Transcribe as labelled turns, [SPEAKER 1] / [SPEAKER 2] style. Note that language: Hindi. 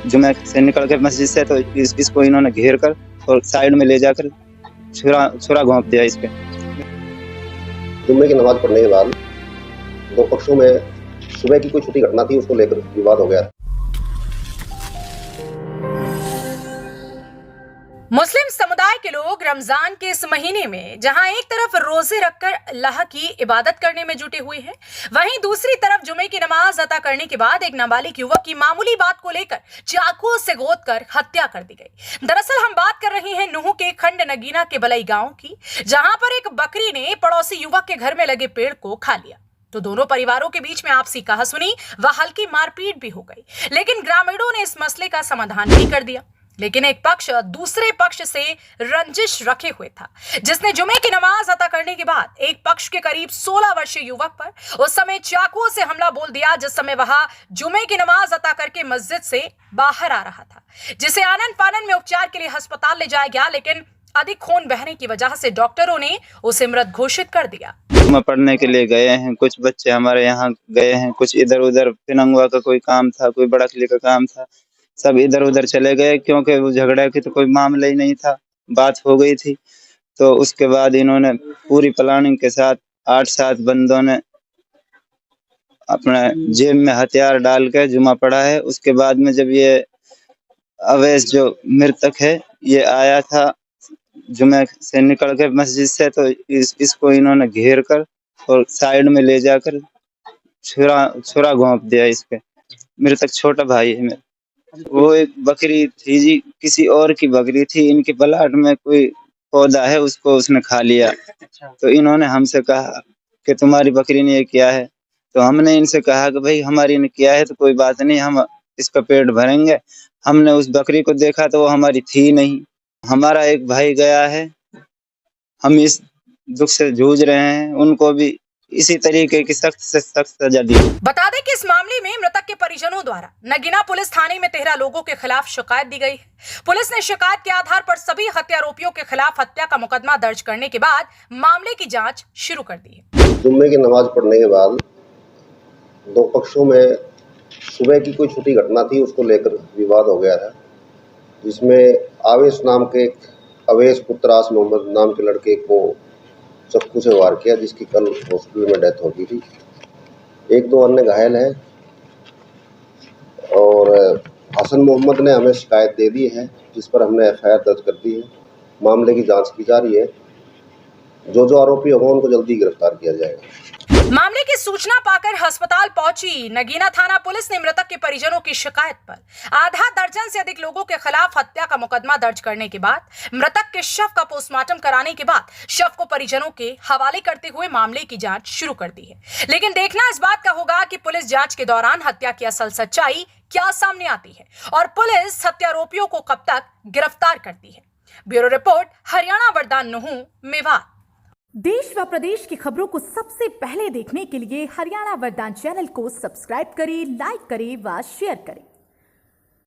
[SPEAKER 1] जुमे से निकल कर मस्जिद से, तो इसको इन्होंने घेर कर और साइड में ले जाकर छुरा घोंप दिया इस पे।
[SPEAKER 2] जुम्मे की नमाज पढ़ने के बाद दो पक्षों में सुबह की कोई छोटी घटना थी, उसको लेकर विवाद हो गया।
[SPEAKER 3] मुस्लिम समुदाय के लोग रमजान के इस महीने में जहां एक तरफ रोजे रखकर अल्लाह की इबादत करने में जुटे हुए हैं, वहीं दूसरी तरफ जुमे की नमाज अदा करने के बाद एक नाबालिग युवक की मामूली बात को लेकर चाकू से गोदकर हत्या कर दी गई। दरअसल हम बात कर रहे हैं नूह के खंड नगीना के बलई गांव की, जहां पर एक बकरी ने पड़ोसी युवक के घर में लगे पेड़ को खा लिया, तो दोनों परिवारों के बीच में आपसी कहासुनी व हल्की मारपीट भी हो गई। लेकिन ग्रामीणों ने इस मसले का समाधान भी कर दिया। लेकिन एक पक्ष दूसरे पक्ष से रंजिश रखे हुए था, जिसने जुमे की नमाज अदा करने के बाद एक पक्ष के करीब 16 वर्षीय युवक पर उस समय चाकुओं से हमला बोल दिया, जिस समय वह जुमे की नमाज अदा करके मस्जिद से बाहर आ रहा था, जिसे आनन फानन में उपचार के लिए अस्पताल ले जाया गया। लेकिन अधिक खून बहने की वजह से डॉक्टरों ने उसे मृत घोषित कर दिया।
[SPEAKER 1] पढ़ने के लिए गए हैं, कुछ बच्चे हमारे यहाँ गए हैं, कुछ इधर उधर पिनंगवा का कोई काम था, कोई बड़ा किले का काम था, सब इधर उधर चले गए, क्योंकि वो झगड़े की तो कोई मामला ही नहीं था, बात हो गई थी। तो उसके बाद इन्होंने पूरी प्लानिंग के साथ 8-7 बंदों ने अपना जेब में हथियार डाल के जुमा पड़ा है। उसके बाद में जब ये अवैस जो मृतक है ये आया था जुमे से निकल के मस्जिद से, तो इसको इन्होंने घेर कर और साइड में ले जाकर छुरा घोंप दिया इस पे। मृतक छोटा भाई है मेरा। वो एक बकरी थी जी, किसी और की बकरी थी, इनके प्लाट में कोई पौधा है, उसको उसने खा लिया। तो इन्होंने हमसे कहा कि तुम्हारी बकरी ने ये किया है, तो हमने इनसे कहा कि भाई हमारी ने किया है तो कोई बात नहीं, हम इसका पेट भरेंगे। हमने उस बकरी को देखा तो वो हमारी थी नहीं। हमारा एक भाई गया है, हम इस दुख से जूझ रहे हैं, उनको भी इसी तरीके की सख्त से सख्त सजा दी।
[SPEAKER 3] बता दें कि इस मामले में मृतक के परिजनों द्वारा नगीना पुलिस थाने में 13 लोगों के खिलाफ शिकायत दी गई है। पुलिस ने शिकायत के आधार पर सभी हत्यारोपियों के खिलाफ हत्या का मुकदमा दर्ज करने के बाद मामले की जांच शुरू कर दी है।
[SPEAKER 2] जुम्मे की नमाज पढ़ने के बाद दो पक्षों में सुबह की कोई छोटी घटना थी, उसको लेकर विवाद हो गया था, जिसमें आवेश नाम के अवैस पुत्रास मोहम्मद नाम के लड़के को चाकू से वार किया, जिसकी कल हॉस्पिटल में डेथ हो गई थी। एक दो अन्य घायल हैं और हसन मोहम्मद ने हमें शिकायत दे दी है, जिस पर हमने FIR दर्ज कर दी है। मामले की जांच की जा रही है, जो आरोपी होगा उनको जल्दी गिरफ्तार किया जाएगा।
[SPEAKER 3] मामले की सूचना पाकर अस्पताल पहुंची नगीना थाना पुलिस ने मृतक के परिजनों की शिकायत पर आधा दर्जन से अधिक लोगों के खिलाफ हत्या का मुकदमा दर्ज करने के बाद मृतक के शव का पोस्टमार्टम कराने के बाद शव को परिजनों के हवाले करते हुए मामले की जांच शुरू कर दी है। लेकिन देखना इस बात का होगा कि पुलिस जांच के दौरान हत्या की असल सच्चाई क्या सामने आती है और पुलिस हत्यारोपियों को कब तक गिरफ्तार करती है। ब्यूरो रिपोर्ट, हरियाणा वरदान नूह, मेवात।
[SPEAKER 4] देश व प्रदेश की खबरों को सबसे पहले देखने के लिए हरियाणा वरदान चैनल को सब्सक्राइब करें, लाइक करें व शेयर करें।